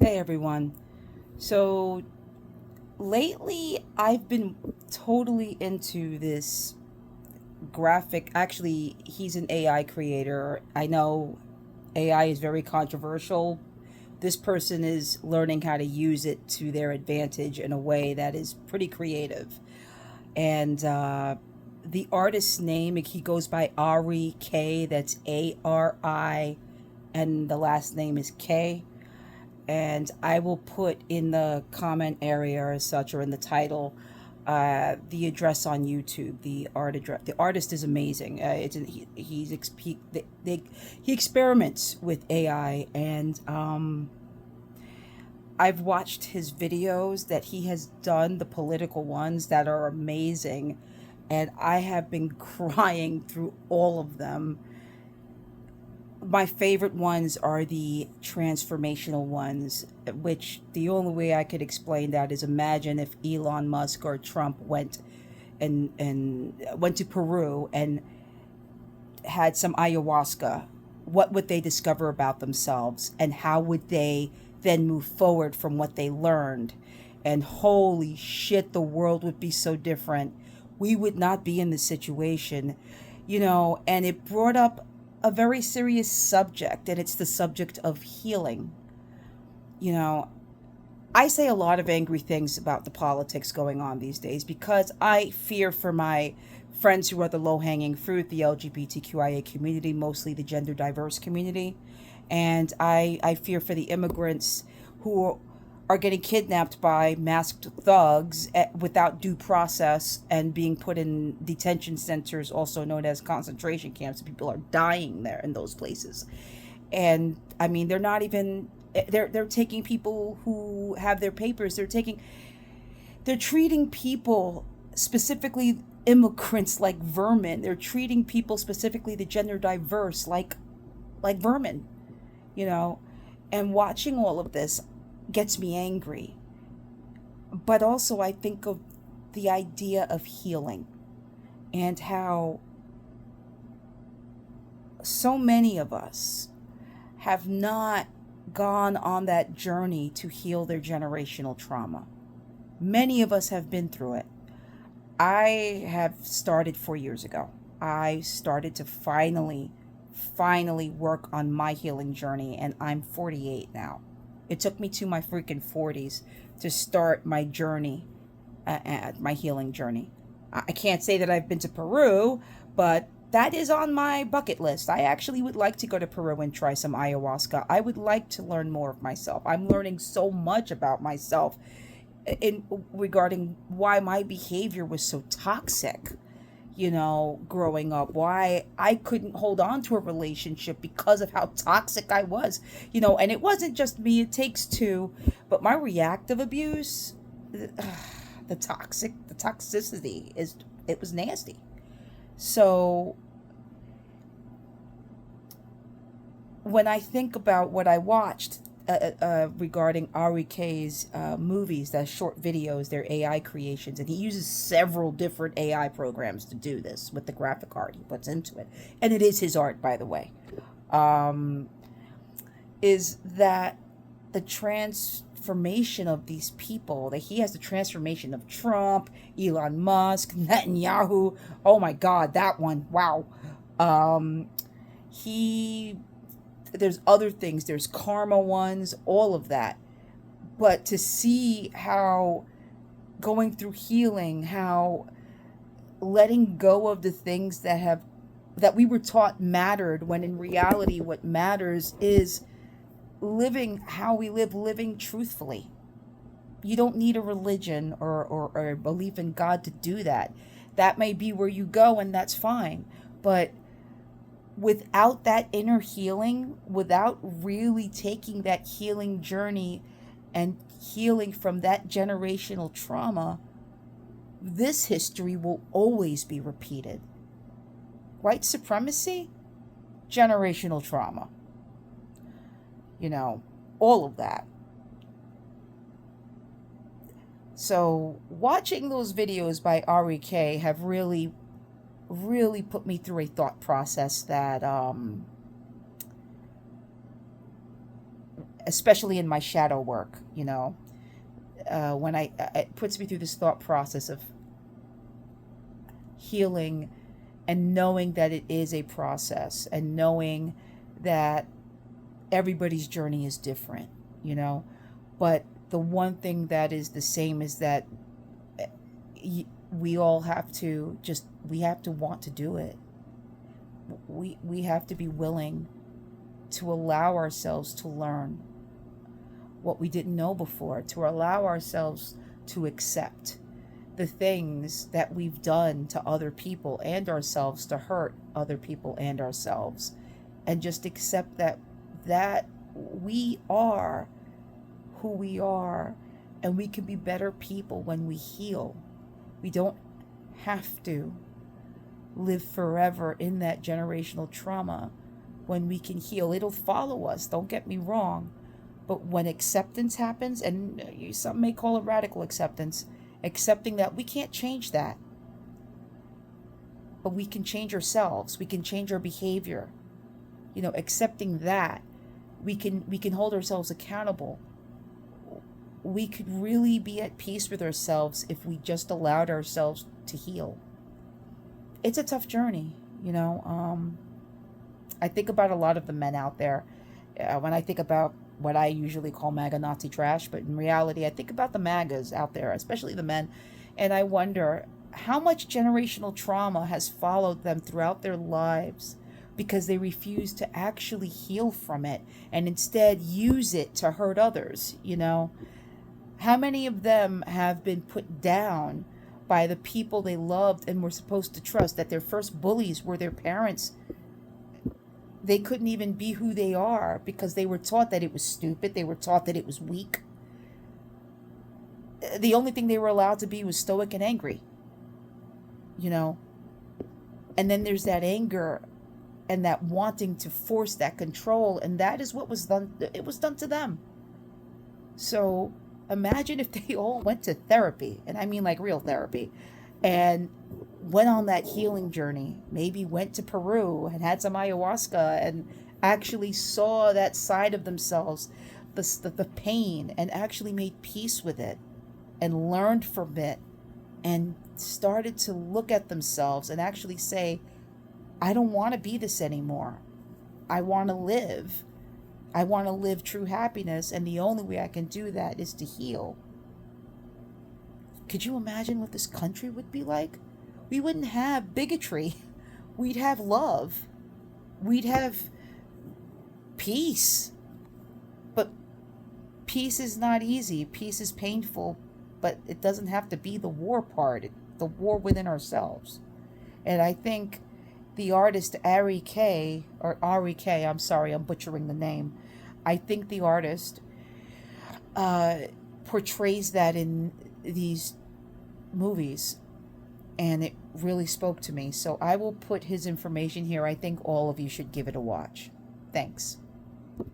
Hey everyone. So lately I've been totally into this graphic. Actually, he's an AI creator. I know AI is very controversial. This person is learning how to use it to their advantage in a way that is pretty creative. And the artist's name, he goes by Ari K. That's Ari, and the last name is K. And I will put in the comment area or such, or in the title, the address on YouTube. The art address. The artist is amazing. He experiments with AI, and I've watched his videos that he has done, the political ones that are amazing, and I have been crying through all of them. My favorite ones are the transformational ones, which the only way I could explain that is imagine if Elon Musk or Trump and went to Peru and had some ayahuasca. What would they discover about themselves, and how would they then move forward from what they learned? And holy shit, the world would be so different. We would not be in this situation, and it brought up a very serious subject, and it's the subject of healing. You know, I say a lot of angry things about the politics going on these days because I fear for my friends who are the low hanging fruit, the LGBTQIA community, mostly the gender diverse community. And I fear for the immigrants who are getting kidnapped by masked thugs without due process and being put in detention centers, also known as concentration camps. People are dying there in those places. And I mean, they're not even they're taking people who have their papers. They're treating people, specifically immigrants, like vermin. They're treating people, specifically the gender diverse, like vermin, you know. And watching all of this gets me angry. But also I think of the idea of healing, and how so many of us have not gone on that journey to heal their generational trauma. Many of us have been through it. I have started 4 years ago. I started to finally work on my healing journey, and I'm 48 now. It took me to my freaking 40s to start my journey, my healing journey. I can't say that I've been to Peru, but that is on my bucket list. I actually would like to go to Peru and try some ayahuasca. I would like to learn more of myself. I'm learning so much about myself in regarding why my behavior was so toxic, growing up, why I couldn't hold on to a relationship because of how toxic I was, and it wasn't just me, it takes two, but my reactive abuse, the toxicity is, it was nasty. So when I think about what I watched regarding Ari K's movies, that short videos, they're AI creations, and he uses several different AI programs to do this with the graphic art he puts into it, and it is his art, by the way. Um, is that the transformation of these people? That he has the transformation of Trump, Elon Musk, Netanyahu. Oh my God, that one! Wow. Um, he there's other things, there's karma ones, all of that. But to see how going through healing, how letting go of the things that we were taught mattered, when in reality what matters is living how we live, living truthfully. You don't need a religion or a belief in God to do that. That may be where you go, and that's fine. But without that inner healing, without really taking that healing journey and healing from that generational trauma, this history will always be repeated. White supremacy, generational trauma, you know, all of that. So, watching those videos by Ari K have really put me through a thought process that especially in my shadow work, when it puts me through this thought process of healing, and knowing that it is a process, and knowing that everybody's journey is different, you know. But the one thing that is the same is that we all have to just, we have to want to do it. We have to be willing to allow ourselves to learn what we didn't know before, to allow ourselves to accept the things that we've done to other people and ourselves to hurt other people and ourselves, and just accept that we are who we are, and we can be better people when we heal. We don't have to live forever in that generational trauma. When we can heal, it'll follow us, don't get me wrong. But when acceptance happens, and some may call it radical acceptance, accepting that we can't change that, but we can change ourselves, we can change our behavior, accepting that we can hold ourselves accountable. We could really be at peace with ourselves if we just allowed ourselves to heal. It's a tough journey, I think about a lot of the men out there, when I think about what I usually call MAGA Nazi trash, but in reality, I think about the MAGAs out there, especially the men, and I wonder how much generational trauma has followed them throughout their lives because they refuse to actually heal from it and instead use it to hurt others. How many of them have been put down by the people they loved and were supposed to trust, that their first bullies were their parents? They couldn't even be who they are because they were taught that it was stupid. They were taught that it was weak. The only thing they were allowed to be was stoic and angry. And then there's that anger and that wanting to force that control, and that is what was done. It was done to them. So imagine if they all went to therapy, and I mean like real therapy, and went on that healing journey, maybe went to Peru and had some ayahuasca and actually saw that side of themselves, the pain, and actually made peace with it and learned from it and started to look at themselves and actually say, I don't want to be this anymore. I want to live. I want to live true happiness, and the only way I can do that is to heal. Could you imagine what this country would be like? We wouldn't have bigotry. We'd have love. We'd have peace. But peace is not easy. Peace is painful, but it doesn't have to be the war part, the war within ourselves. And I think the artist Ari K, I'm sorry, I'm butchering the name. I think the artist portrays that in these movies, and it really spoke to me. So I will put his information here. I think all of you should give it a watch. Thanks.